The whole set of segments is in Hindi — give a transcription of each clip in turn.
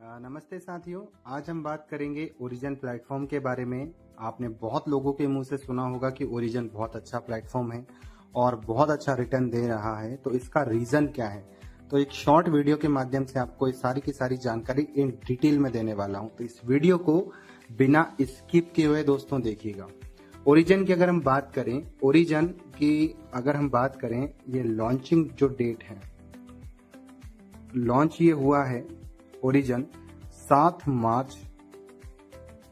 नमस्ते साथियों, आज हम बात करेंगे ओरिजिन प्लेटफॉर्म के बारे में। आपने बहुत लोगों के मुंह से सुना होगा कि ओरिजिन बहुत अच्छा प्लेटफॉर्म है और बहुत अच्छा रिटर्न दे रहा है। तो इसका रीजन क्या है? तो एक शॉर्ट वीडियो के माध्यम से आपको इस सारी की सारी जानकारी इन डिटेल में देने वाला हूं। तो इस वीडियो को बिना स्किप किए हुए दोस्तों देखिएगा। ओरिजिन की अगर हम बात करें, ओरिजिन की अगर हम बात करें, ये लॉन्चिंग जो डेट है, लॉन्च ये हुआ है ओरिजिन 7 मार्च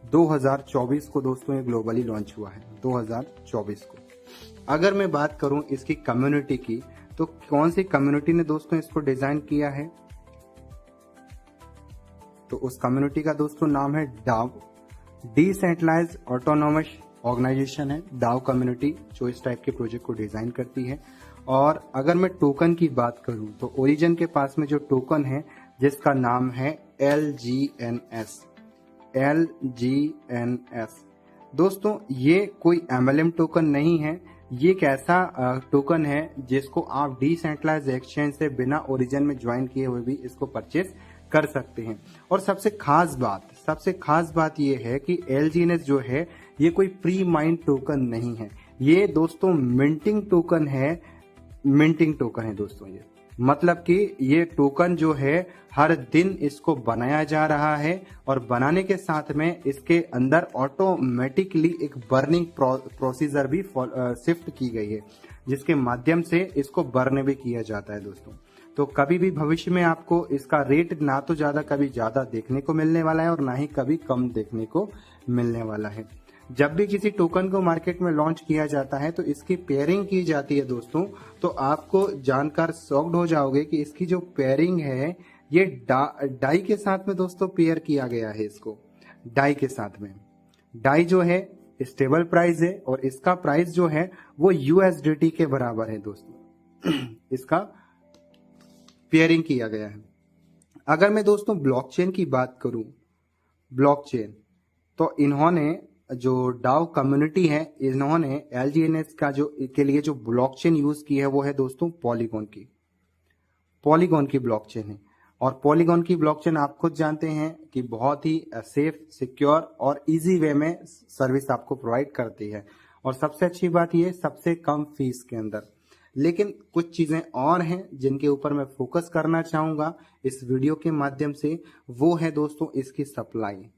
2024 को दोस्तों। ये ग्लोबली लॉन्च हुआ है 2024 को। अगर मैं बात करूं इसकी कम्युनिटी की, तो कौन सी कम्युनिटी ने दोस्तों इसको डिजाइन किया है? तो उस कम्युनिटी का दोस्तों नाम है डाव। डिसेंट्रलाइज्ड ऑटोनोमस ऑर्गेनाइजेशन है डाव कम्युनिटी, जो इस टाइप के प्रोजेक्ट को डिजाइन करती है। और अगर मैं टोकन की बात करूं, तो ओरिजिन के पास में जो टोकन है जिसका नाम है LGNS। दोस्तों ये कोई MLM टोकन नहीं है, ये एक ऐसा टोकन है जिसको आप डिसेंट्रलाइज्ड एक्सचेंज से बिना ओरिजिन में ज्वाइन किए हुए भी इसको परचेज कर सकते हैं। और सबसे खास बात ये है कि LGNS जो है ये कोई प्री माइंड टोकन नहीं है, ये दोस्तों मिंटिंग टोकन है दोस्तों। ये मतलब कि ये टोकन जो है हर दिन इसको बनाया जा रहा है और बनाने के साथ में इसके अंदर ऑटोमेटिकली एक बर्निंग प्रोसीजर भी शिफ्ट की गई है, जिसके माध्यम से इसको बर्न भी किया जाता है दोस्तों। तो कभी भी भविष्य में आपको इसका रेट ना तो कभी ज्यादा देखने को मिलने वाला है और ना ही कभी कम देखने को मिलने वाला है। जब भी किसी टोकन को मार्केट में लॉन्च किया जाता है तो इसकी पेयरिंग की जाती है दोस्तों। तो आपको जानकर शॉक्ड हो जाओगे कि इसकी जो पेयरिंग है ये डाई के साथ में दोस्तों पेयर किया गया है। इसको डाई के साथ में, डाई जो है स्टेबल प्राइस है और इसका प्राइस जो है वो USDT के बराबर है दोस्तों। इसका पेयरिंग किया गया है। अगर मैं दोस्तों ब्लॉकचेन की बात करूं, ब्लॉकचेन, तो इन्होंने जो डाव कम्युनिटी है, इन्होंने LGNS का जो के लिए जो ब्लॉकचेन यूज की है वो है दोस्तों पॉलीगॉन की ब्लॉकचेन है। और पॉलीगॉन की ब्लॉकचेन आप खुद जानते हैं कि बहुत ही सेफ, सिक्योर और इजी वे में सर्विस आपको प्रोवाइड करती है। और सबसे अच्छी बात ये, सबसे कम फीस के अंदर। लेकिन कुछ चीजें और हैं जिनके ऊपर मैं फोकस करना चाहूंगा इस वीडियो के माध्यम से, वो है दोस्तों इसकी सप्लाई।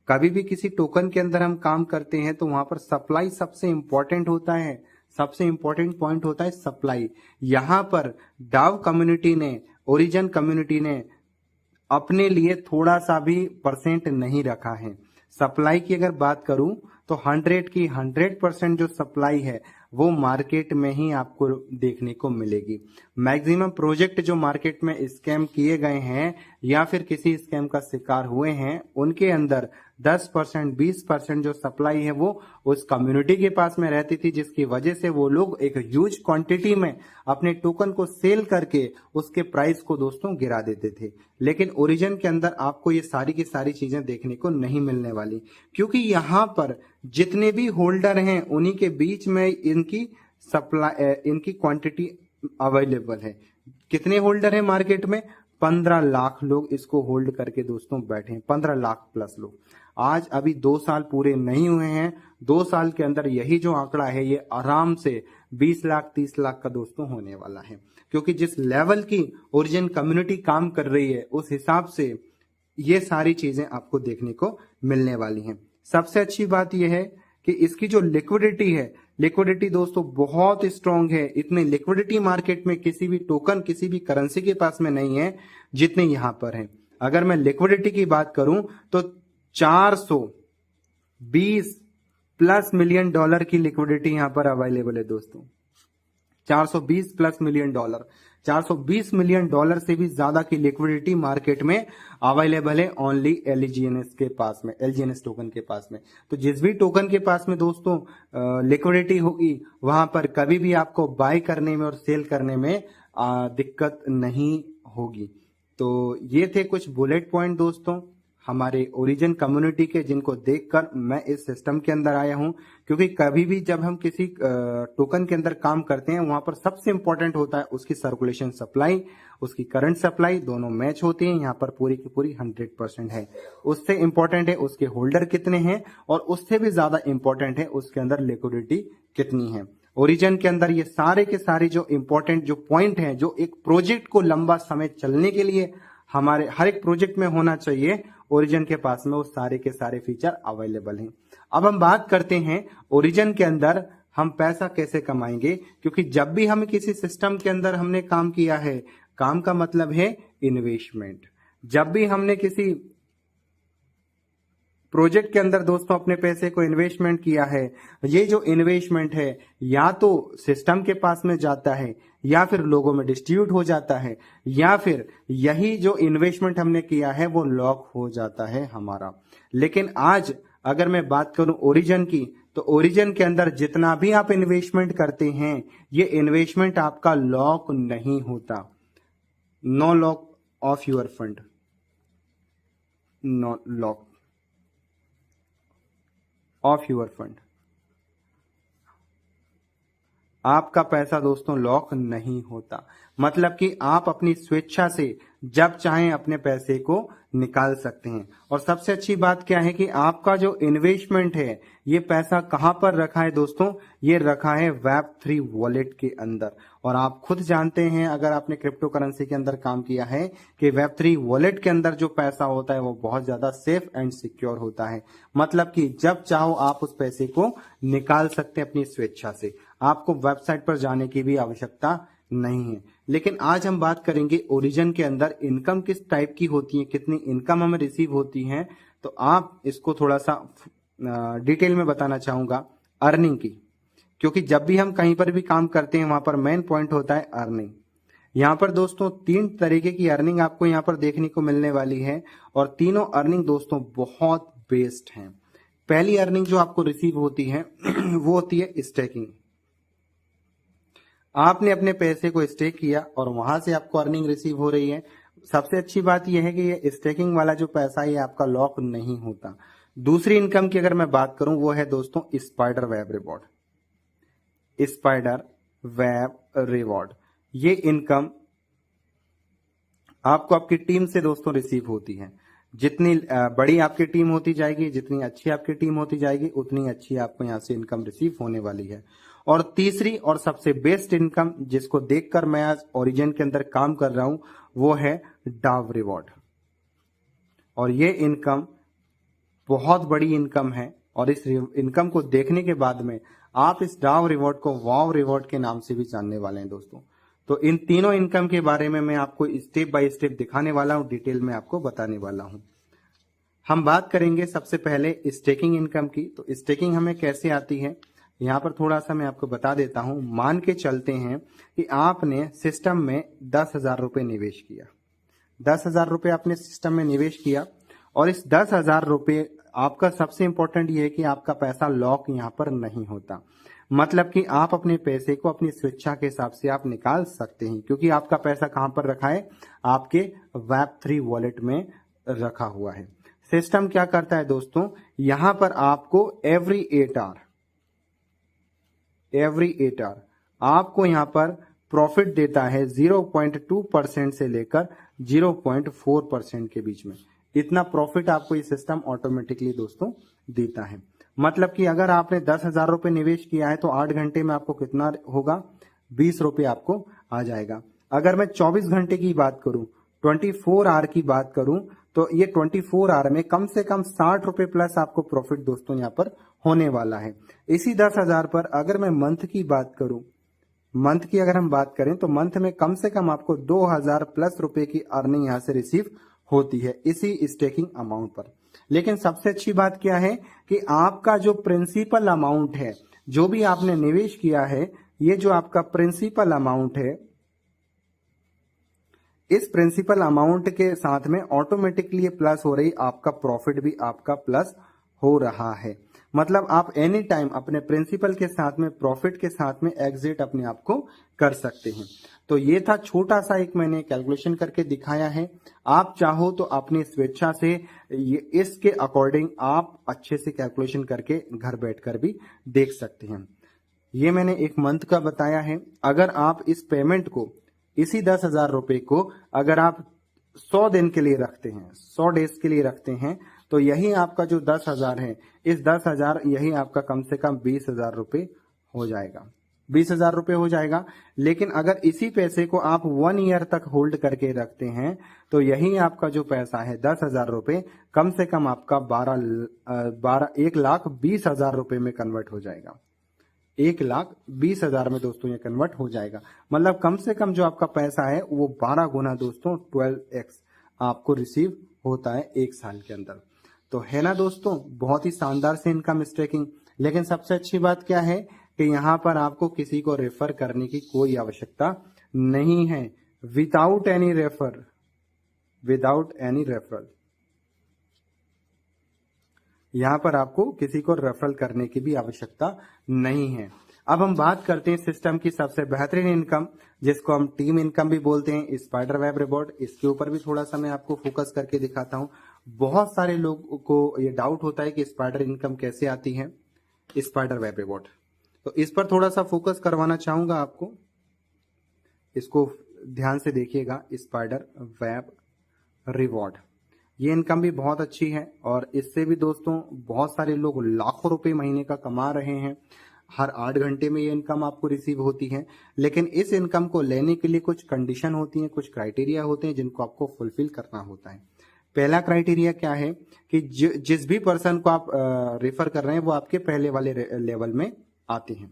कभी भी किसी टोकन के अंदर हम काम करते हैं तो वहां पर सप्लाई सबसे इंपॉर्टेंट होता है, सबसे इंपॉर्टेंट पॉइंट होता है सप्लाई। यहां पर डाव कम्युनिटी ने, ओरिजिन कम्युनिटी ने अपने लिए थोड़ा सा भी परसेंट नहीं रखा है। सप्लाई की अगर बात करूं तो 100% जो सप्लाई है वो मार्केट में ही आपको देखने को मिलेगी। मैक्सिमम प्रोजेक्ट जो मार्केट में स्कैम किए गए हैं या फिर किसी स्कैम का शिकार हुए हैं, उनके अंदर 10%, 20% जो सप्लाई है वो उस कम्युनिटी के पास में रहती थी, जिसकी वजह से वो लोग एक ह्यूज क्वांटिटी में अपने टोकन को सेल करके उसके प्राइस को दोस्तों गिरा देते थे। लेकिन ओरिजिन के अंदर आपको ये सारी की सारी चीजें देखने को नहीं मिलने वाली, क्योंकि यहाँ पर जितने भी होल्डर हैं उन्हीं के बीच में इनकी सप्लाई, इनकी क्वांटिटी अवेलेबल है। कितने होल्डर हैं मार्केट में? 15 लाख लोग इसको होल्ड करके दोस्तों बैठे हैं, 15 लाख प्लस लोग। आज अभी 2 साल पूरे नहीं हुए हैं, 2 साल के अंदर यही जो आंकड़ा है ये आराम से 20 लाख 30 लाख का दोस्तों होने वाला है। क्योंकि जिस लेवल की ओरिजिन कम्युनिटी काम कर रही है उस हिसाब से ये सारी चीजें आपको देखने को मिलने वाली हैं। सबसे अच्छी बात यह है कि इसकी जो लिक्विडिटी है, लिक्विडिटी दोस्तों बहुत स्ट्रांग है। इतनी लिक्विडिटी मार्केट में किसी भी टोकन, किसी भी करेंसी के पास में नहीं है जितने यहां पर है। अगर मैं लिक्विडिटी की बात करूं तो 420 प्लस मिलियन डॉलर की लिक्विडिटी यहां पर अवेलेबल है दोस्तों। 420 plus million dollar, 420 million dollar से भी ज्यादा की लिक्विडिटी मार्केट में अवेलेबल है ओनली LGNS के पास में, LGNS टोकन के पास में। तो जिस भी टोकन के पास में दोस्तों लिक्विडिटी होगी वहां पर कभी भी आपको बाय करने में और सेल करने में दिक्कत नहीं होगी। तो ये थे कुछ बुलेट पॉइंट दोस्तों। हमारे ओरिजिन कम्युनिटी के, जिनको देखकर मैं इस सिस्टम के अंदर आया हूं। क्योंकि कभी भी जब हम किसी टोकन के अंदर काम करते हैं, वहां पर सबसे इंपॉर्टेंट होता है उसकी सर्कुलेशन सप्लाई, उसकी करंट सप्लाई, दोनों मैच होती हैं। यहाँ पर पूरी की पूरी 100% है। उससे इंपॉर्टेंट है उसके होल्डर कितने हैं, और उससे भी ज्यादा इंपॉर्टेंट है उसके अंदर लिक्विडिटी कितनी है। ओरिजिन के अंदर ये सारे के सारे जो इंपॉर्टेंट जो पॉइंट हैं, जो एक प्रोजेक्ट को लंबा समय चलने के लिए हमारे हर एक प्रोजेक्ट में होना चाहिए, ओरिजिन के पास में वो सारे के सारे फीचर अवेलेबल हैं। अब हम बात करते हैं ओरिजिन के अंदर हम पैसा कैसे कमाएंगे। क्योंकि जब भी हम किसी सिस्टम के अंदर हमने काम किया है, काम का मतलब है इन्वेस्टमेंट। जब भी हमने किसी प्रोजेक्ट के अंदर दोस्तों अपने पैसे को इन्वेस्टमेंट किया है, ये जो इन्वेस्टमेंट है या तो सिस्टम के पास में जाता है, या फिर लोगों में डिस्ट्रीब्यूट हो जाता है, या फिर यही जो इन्वेस्टमेंट हमने किया है वो लॉक हो जाता है हमारा। लेकिन आज अगर मैं बात करूं ओरिजिन की, तो ओरिजिन के अंदर जितना भी आप इन्वेस्टमेंट करते हैं, ये इन्वेस्टमेंट आपका लॉक नहीं होता। No lock of your fund, no lock of your fund. आपका पैसा दोस्तों लॉक नहीं होता। मतलब कि आप अपनी स्वेच्छा से जब चाहें अपने पैसे को निकाल सकते हैं। और सबसे अच्छी बात क्या है कि आपका जो इन्वेस्टमेंट है, ये पैसा कहां पर रखा है दोस्तों, ये रखा है Web3 वॉलेट के अंदर। और आप खुद जानते हैं, अगर आपने क्रिप्टो करेंसी के अंदर काम किया है, कि Web3 वॉलेट के अंदर जो पैसा होता है वो बहुत ज्यादा सेफ एंड सिक्योर होता है। मतलब कि जब चाहो आप उस पैसे को निकाल सकते हैं अपनी स्वेच्छा से, आपको वेबसाइट पर जाने की भी आवश्यकता नहीं है। लेकिन आज हम बात करेंगे ओरिजिन के अंदर इनकम किस टाइप की होती है, कितनी इनकम हमें रिसीव होती है। तो आप इसको थोड़ा सा डिटेल में बताना चाहूंगा अर्निंग की। क्योंकि जब भी हम कहीं पर भी काम करते हैं, वहां पर मेन पॉइंट होता है अर्निंग। यहाँ पर दोस्तों 3 तरीके की अर्निंग आपको यहाँ पर देखने को मिलने वाली है, और तीनों अर्निंग दोस्तों बहुत बेस्ट हैं। पहली अर्निंग जो आपको रिसीव होती है वो होती है स्टेकिंग। आपने अपने पैसे को स्टेक किया और वहां से आपको अर्निंग रिसीव हो रही है। सबसे अच्छी बात यह है कि ये स्टेकिंग वाला जो पैसा है, ये आपका लॉक नहीं होता। दूसरी इनकम की अगर मैं बात करूं, वो है दोस्तों spider web reward. Spider web reward, ये इनकम आपको आपकी टीम से दोस्तों रिसीव होती है। जितनी बड़ी आपकी टीम होती जाएगी, जितनी अच्छी आपकी टीम होती जाएगी, उतनी अच्छी आपको यहां से इनकम रिसीव होने वाली है। और तीसरी और सबसे बेस्ट इनकम, जिसको देखकर मैं आज ओरिजिन के अंदर काम कर रहा हूं, वो है डाव रिवॉर्ड। और ये इनकम बहुत बड़ी इनकम है। और इस इनकम को देखने के बाद में आप इस डाव रिवॉर्ड को वाव रिवॉर्ड के नाम से भी जानने वाले हैं दोस्तों। तो इन तीनों इनकम के बारे में मैं आपको स्टेप बाय स्टेप दिखाने वाला हूं, डिटेल में आपको बताने वाला हूं। हम बात करेंगे सबसे पहले स्टेकिंग इनकम की। तो स्टेकिंग हमें कैसे आती है, यहां पर थोड़ा सा मैं आपको बता देता हूं। मान के चलते हैं कि आपने सिस्टम में 10,000 रुपए निवेश किया। 10,000 रुपए आपने सिस्टम में निवेश किया, और इस 10,000 रुपए आपका सबसे इंपॉर्टेंट ये है कि आपका पैसा लॉक यहां पर नहीं होता। मतलब कि आप अपने पैसे को अपनी स्वेच्छा के हिसाब से आप निकाल सकते हैं, क्योंकि आपका पैसा कहां पर रखा है, आपके Web3 वॉलेट में रखा हुआ है। सिस्टम क्या करता है दोस्तों, यहां पर आपको एवरी 8 आवर आपको यहां पर प्रॉफिट देता है 0.2% से लेकर 0.4% के बीच में। इतना प्रॉफिट आपको ये सिस्टम ऑटोमेटिकली दोस्तों देता है। मतलब कि अगर आपने 10,000 रुपए निवेश किया है, तो 8 घंटे में आपको कितना होगा, 20 रुपए आपको आ जाएगा। अगर मैं 24 घंटे की बात करूं, 24 आवर की बात करूं, तो ये 24 आवर में कम से कम 60 रुपए प्लस आपको प्रॉफिट दोस्तों यहां पर होने वाला है। इसी 10,000 पर अगर मैं मंथ की बात करूं, मंथ की अगर हम बात करें, तो मंथ में कम से कम आपको 2,000 प्लस रुपए की अर्निंग यहां से रिसीव होती है इसी स्टेकिंग अमाउंट पर। लेकिन सबसे अच्छी बात क्या है कि आपका जो प्रिंसिपल अमाउंट है, जो भी आपने निवेश किया है, ये जो आपका प्रिंसिपल अमाउंट है, इस प्रिंसिपल अमाउंट के साथ में ऑटोमेटिकली ये प्लस हो रही, आपका प्रॉफिट भी आपका प्लस हो रहा है। मतलब आप एनी टाइम अपने प्रिंसिपल के साथ में, प्रॉफिट के साथ में एग्जिट अपने आप को कर सकते हैं। तो ये था छोटा सा एक मैंने कैलकुलेशन करके दिखाया है। आप चाहो तो अपनी स्वेच्छा से इसके अकॉर्डिंग आप अच्छे से कैलकुलेशन करके घर बैठकर भी देख सकते हैं। ये मैंने एक मंथ का बताया है। अगर आप इस पेमेंट को, इसी 10,000 रुपए को अगर आप 100 दिन के लिए रखते हैं, 100 डेज के लिए रखते हैं, तो यही आपका जो 10,000 है, इस 10,000 यही आपका कम से कम 20,000 रुपए हो जाएगा, 20,000 रुपए हो जाएगा। लेकिन अगर इसी पैसे को आप 1 ईयर तक होल्ड करके रखते हैं, तो यही आपका जो पैसा है 10,000 रुपए कम से कम आपका 1,20,000 रुपए में कन्वर्ट हो जाएगा। 1,20,000 में दोस्तों ये कन्वर्ट हो जाएगा। मतलब कम से कम जो आपका पैसा है वो 12 गुना दोस्तों 12x आपको रिसीव होता है 1 साल के अंदर। तो है ना दोस्तों, बहुत ही शानदार से इनकम स्टैकिंग। लेकिन सबसे अच्छी बात क्या है कि यहां पर आपको किसी को रेफर करने की कोई आवश्यकता नहीं है। विदाउट एनी रेफरल यहां पर आपको किसी को रेफरल करने की भी आवश्यकता नहीं है। अब हम बात करते हैं सिस्टम की सबसे बेहतरीन इनकम, जिसको हम टीम इनकम भी बोलते हैं, स्पाइडर वेब रिवॉर्ड। इसके ऊपर भी थोड़ा सा मैं आपको फोकस करके दिखाता हूं। बहुत सारे लोगों को ये डाउट होता है कि स्पाइडर इनकम कैसे आती है, स्पाइडर वेब रिवॉर्ड। तो इस पर थोड़ा सा फोकस करवाना चाहूंगा आपको, इसको ध्यान से देखिएगा। स्पाइडर वेब रिवॉर्ड, ये इनकम भी बहुत अच्छी है और इससे भी दोस्तों बहुत सारे लोग लाखों रुपए महीने का कमा रहे हैं। हर 8 घंटे में ये इनकम आपको रिसीव होती है। लेकिन इस इनकम को लेने के लिए कुछ कंडीशन होती हैं, कुछ क्राइटेरिया होते हैं जिनको आपको फुलफिल करना होता है। पहला क्राइटेरिया क्या है कि जिस भी पर्सन को आप रेफर कर रहे हैं वो आपके पहले वाले लेवल में आते हैं।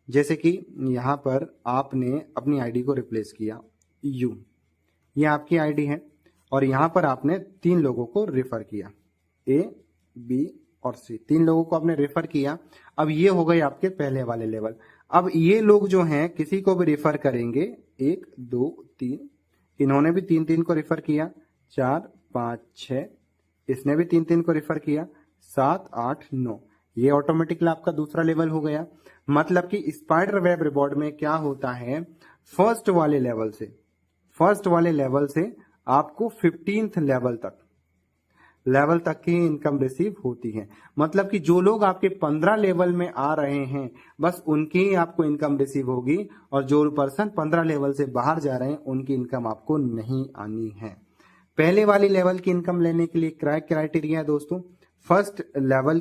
जैसे कि यहां पर आपने अपनी आईडी को रिप्लेस किया, ये आपकी आईडी है और यहां पर आपने 3 लोगों को रेफर किया, A, B और C, 3 लोगों को आपने रेफर किया। अब ये हो गए आपके पहले वाले लेवल। अब ये लोग जो हैं किसी को भी रेफर करेंगे, 1, 2, 3, इन्होंने भी 3-3 को रेफर किया, 4, 5, 6, इसने भी 3-3 को रेफर किया, 7, 8, 9, ये ऑटोमेटिकली आपका दूसरा लेवल हो गया। मतलब कि स्पाइडर वेब रिवॉर्ड में क्या होता है, फर्स्ट वाले लेवल से आपको 15th लेवल तक की इनकम रिसीव होती है। मतलब कि जो लोग आपके 15 लेवल में आ रहे हैं बस उनकी ही आपको इनकम रिसीव होगी, और जो पर्सन 15 लेवल से बाहर जा रहे हैं उनकी इनकम आपको नहीं आनी है। पहले वाली लेवल की इनकम लेने के लिए क्राइटेरिया है दोस्तों, फर्स्ट लेवल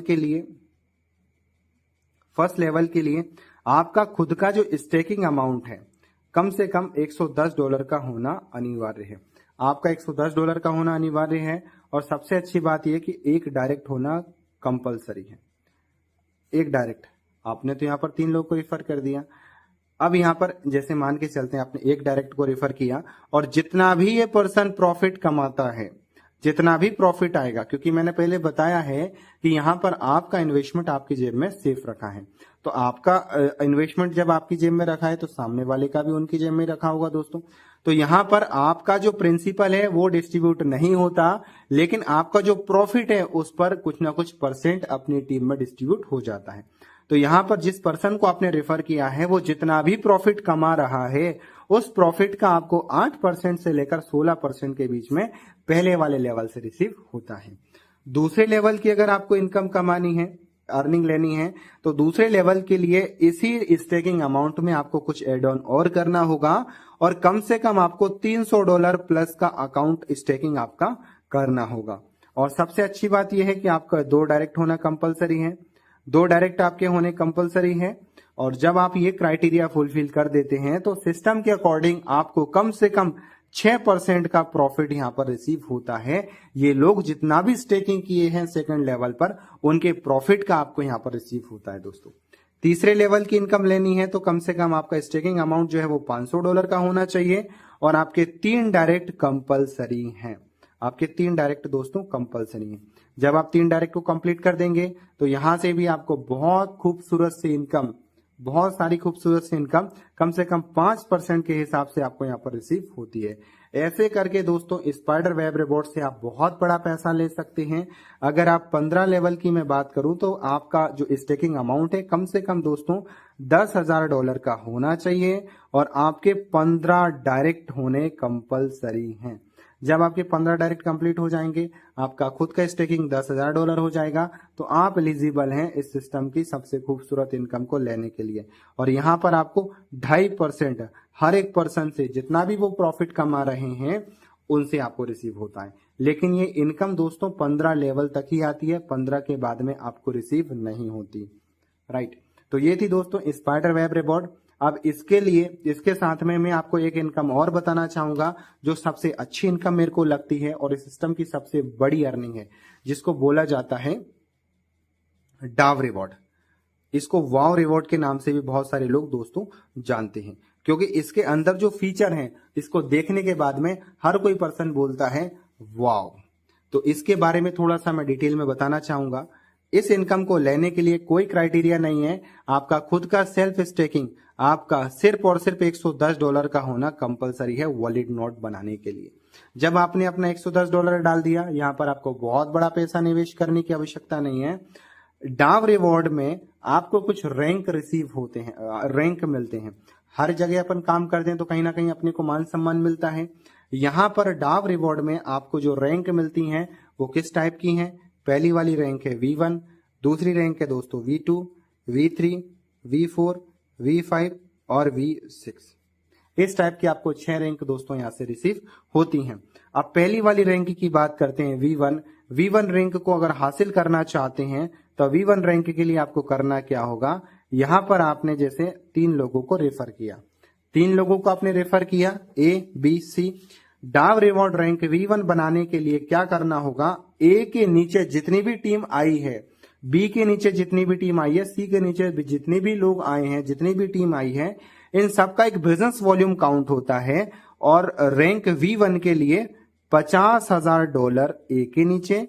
के लिए आपका खुद का जो स्टेकिंग अमाउंट है कम से कम $110 का होना अनिवार्य है। आपका $110 का होना अनिवार्य है। और सबसे अच्छी बात यह कि एक डायरेक्ट होना कंपलसरी है। एक डायरेक्ट, आपने तो यहां पर 3 लोग को रिफर कर दिया। अब यहां पर जैसे मान के चलते हैं आपने एक डायरेक्ट को रिफर किया, और जितना भी ये पर्सन प्रॉफिट कमाता है, जितना भी प्रॉफिट आएगा, क्योंकि मैंने पहले बताया है कि यहां पर आपका इन्वेस्टमेंट आपकी जेब में सेफ रखा है। तो आपका इन्वेस्टमेंट जब आपकी जेब में रखा है तो सामने वाले का भी उनकी जेब में रखा होगा दोस्तों। तो यहां पर आपका जो प्रिंसिपल है वो डिस्ट्रीब्यूट नहीं होता, लेकिन आपका जो प्रॉफिट है उस पर कुछ ना कुछ % अपनी टीम में डिस्ट्रीब्यूट हो जाता है। तो यहां पर जिस पर्सन को आपने रेफर किया है वो जितना भी प्रॉफिट कमा रहा है उस प्रॉफिट का आपको 8% से लेकर 16% के बीच में पहले वाले लेवल से रिसीव होता है। दूसरे लेवल की अगर आपको इनकम कमानी है, अर्निंग लेनी है, तो दूसरे लेवल के लिए इसी स्टेकिंग अमाउंट में आपको कुछ एड ऑन और करना होगा, और कम से कम आपको $300 प्लस का अकाउंट स्टेकिंग आपका करना होगा। और सबसे अच्छी बात यह है कि आपका 2 डायरेक्ट होना कंपलसरी है, 2 डायरेक्ट आपके होने कंपलसरी है। और जब आप ये क्राइटेरिया फुलफिल कर देते हैं तो सिस्टम के अकॉर्डिंग आपको कम से कम 6% का प्रॉफिट यहां पर रिसीव होता है। ये लोग जितना भी स्टेकिंग किए हैं सेकंड लेवल पर उनके प्रॉफिट का आपको यहां पर रिसीव होता है दोस्तों। तीसरे लेवल की इनकम लेनी है तो कम से कम आपका स्टेकिंग अमाउंट जो है वो $500 का होना चाहिए, और आपके 3 डायरेक्ट कंपलसरी हैं। आपके 3 डायरेक्ट दोस्तों कंपलसरी हैं। जब आप 3 डायरेक्ट को कंप्लीट कर देंगे तो यहां से भी आपको बहुत सारी खूबसूरत सी इनकम कम से कम 5% के हिसाब से आपको यहां पर रिसीव होती है। ऐसे करके दोस्तों स्पाइडर वेब रिवॉर्ड से आप बहुत बड़ा पैसा ले सकते हैं। अगर आप 15 लेवल की मैं बात करूं तो आपका जो स्टेकिंग अमाउंट है कम से कम दोस्तों $10,000 का होना चाहिए और आपके 15 डायरेक्ट होने कंपलसरी हैं। जब आपके 15 डायरेक्ट कंप्लीट हो जाएंगे, आपका खुद का स्टेकिंग $10,000 हो जाएगा, तो आप एलिजिबल हैं इस सिस्टम की सबसे खूबसूरत इनकम को लेने के लिए। और यहाँ पर आपको 2.5% हर एक पर्सन से जितना भी वो प्रॉफिट कमा रहे हैं उनसे आपको रिसीव होता है। लेकिन ये इनकम दोस्तों 15 लेवल तक ही आती है, 15 के बाद में आपको रिसीव नहीं होती। राइट, तो ये थी दोस्तों स्पाइडर वेब रिवॉर्ड। अब इसके लिए इसके साथ में मैं आपको एक इनकम और बताना चाहूंगा जो सबसे अच्छी इनकम मेरे को लगती है और इस सिस्टम की सबसे बड़ी अर्निंग है, जिसको बोला जाता है डाव रिवॉर्ड। इसको वाव रिवॉर्ड के नाम से भी बहुत सारे लोग दोस्तों जानते हैं, क्योंकि इसके अंदर जो फीचर हैं इसको देखने के बाद में हर कोई पर्सन बोलता है वाव। तो इसके बारे में थोड़ा सा मैं डिटेल में बताना चाहूंगा। इस इनकम को लेने के लिए कोई क्राइटेरिया नहीं है, आपका खुद का सेल्फ स्टेकिंग आपका सिर्फ और सिर्फ $110 का होना कंपलसरी है वॉलिड नोट बनाने के लिए। जब आपने अपना $110 डाल दिया, यहां पर आपको बहुत बड़ा पैसा निवेश करने की आवश्यकता नहीं है। डाव रिवॉर्ड में आपको कुछ रैंक रिसीव होते हैं, रैंक मिलते हैं। हर जगह अपन काम करते हैं तो कहीं ना कहीं अपने को मान सम्मान मिलता है। यहां पर डाव रिवॉर्ड में आपको जो रैंक मिलती हैं वो किस टाइप की हैं? पहली वाली रैंक है V1, दूसरी रैंक है दोस्तों V2, V3, V4, V5 और V6। इस टाइप की आपको 6 रैंक दोस्तों यहां से रिसीव होती हैं। अब पहली वाली रैंक की बात करते हैं V1। V1 रैंक को अगर हासिल करना चाहते हैं तो V1 रैंक के लिए आपको करना क्या होगा? यहां पर आपने जैसे 3 लोगों को रेफर किया, 3 लोगों को आपने रेफर किया A, B, C। डाव रिवॉर्ड रैंक V1 बनाने के लिए क्या करना होगा? A के नीचे जितनी भी टीम आई है, B के नीचे जितनी भी टीम आई है, C के नीचे जितने भी लोग आए हैं, जितनी भी टीम आई है, इन सबका एक बिजनेस वॉल्यूम काउंट होता है। और रैंक V1 के लिए $50,000 A के नीचे,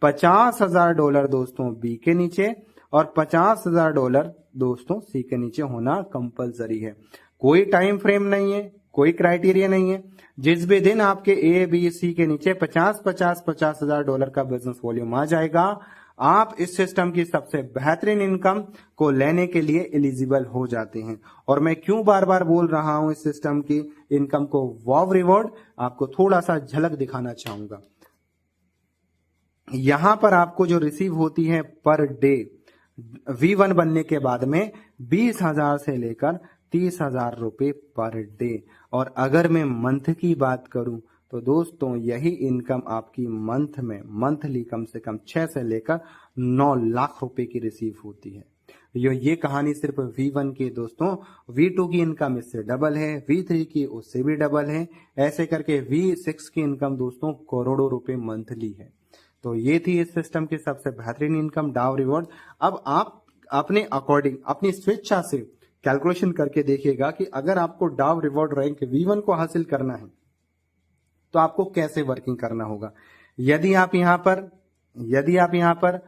$50,000 दोस्तों B के नीचे और $50,000 दोस्तों C के नीचे होना कंपलसरी है। कोई टाइम फ्रेम नहीं है, कोई क्राइटेरिया नहीं है। जिस भी दिन आपके A, B, C के नीचे $50,000 का बिजनेस वॉल्यूम आ जाएगा, आप इस सिस्टम की सबसे बेहतरीन इनकम को लेने के लिए एलिजिबल हो जाते हैं। और मैं क्यों बार बार बोल रहा हूं इस सिस्टम की इनकम को वाव रिवॉर्ड, आपको थोड़ा सा झलक दिखाना चाहूंगा। यहां पर आपको जो रिसीव होती है पर डे V1 बनने के बाद में 20,000 से लेकर 30,000 रुपए पर डे। और अगर मैं मंथ की बात करूं तो दोस्तों यही इनकम आपकी मंथ में मंथली कम से कम 6 से लेकर 9 लाख रुपए की रिसीव होती है। ये कहानी सिर्फ V1 की दोस्तों, V2 की इनकम इससे डबल है, V3 की उससे भी डबल है, ऐसे करके V6 की इनकम दोस्तों करोड़ों रुपए मंथली है। तो ये थी इस सिस्टम की सबसे बेहतरीन इनकम डाव रिवॉर्ड। अब आप अपने अकॉर्डिंग अपनी स्वेच्छा से कैलकुलेशन करके देखिएगा कि अगर आपको डाव रिवॉर्ड रैंक V1 को हासिल करना है तो आपको कैसे वर्किंग करना होगा। यदि आप यहां पर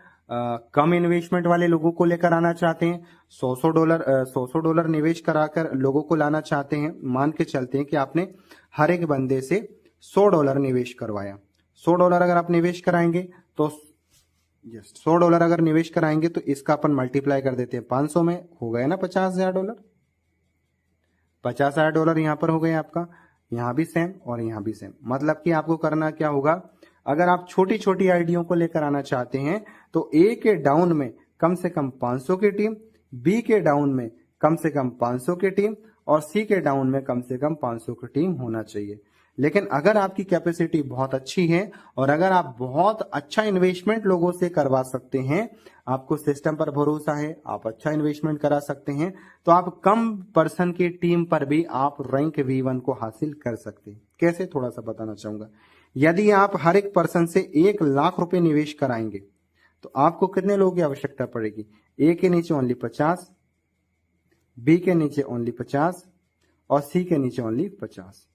कम इन्वेस्टमेंट वाले लोगों को लेकर आना चाहते हैं, $100 निवेश कराकर लोगों को लाना चाहते हैं, मान के चलते हैं कि आपने हर एक बंदे से $100 निवेश करवाया। $100 अगर आप निवेश कराएंगे तो $100 अगर निवेश कराएंगे तो इसका अपन मल्टीप्लाई कर देते हैं 500 में, हो गया ना $50,000। $50,000 यहां पर हो गया आपका, यहां भी सेम और यहां भी सेम। मतलब कि आपको करना क्या होगा, अगर आप छोटी छोटी आइडियों को लेकर आना चाहते हैं तो A के डाउन में कम से कम 500 की टीम, B के डाउन में कम से कम 500 की टीम और C के डाउन में कम से कम 500 की टीम होना चाहिए। लेकिन अगर आपकी कैपेसिटी बहुत अच्छी है और अगर आप बहुत अच्छा इन्वेस्टमेंट लोगों से करवा सकते हैं, आपको सिस्टम पर भरोसा है, आप अच्छा इन्वेस्टमेंट करा सकते हैं, तो आप कम पर्सन की टीम पर भी आप रैंक V1 को हासिल कर सकते हैं। कैसे, थोड़ा सा बताना चाहूंगा। यदि आप हर एक पर्सन से 1 लाख रुपए निवेश कराएंगे तो आपको कितने लोगों की आवश्यकता पड़ेगी? A के नीचे ओनली 50, B के नीचे ओनली 50 और C के नीचे ओनली 50।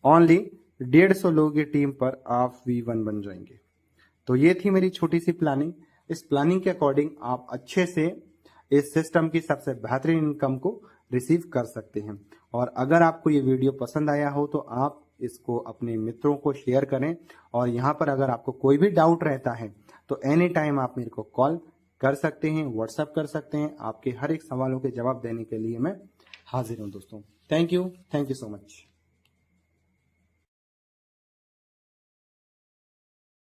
ओनली 150 लोगों की टीम पर आप V1 बन जाएंगे। तो ये थी मेरी छोटी सी प्लानिंग। इस प्लानिंग के अकॉर्डिंग आप अच्छे से इस सिस्टम की सबसे बेहतरीन इनकम को रिसीव कर सकते हैं। और अगर आपको ये वीडियो पसंद आया हो तो आप इसको अपने मित्रों को शेयर करें। और यहाँ पर अगर आपको कोई भी डाउट रहता है तो एनी टाइम आप मेरे को कॉल कर सकते हैं, व्हाट्सएप कर सकते हैं। आपके हर एक सवालों के जवाब देने के लिए मैं हाजिर हूँ दोस्तों। Thank you so much.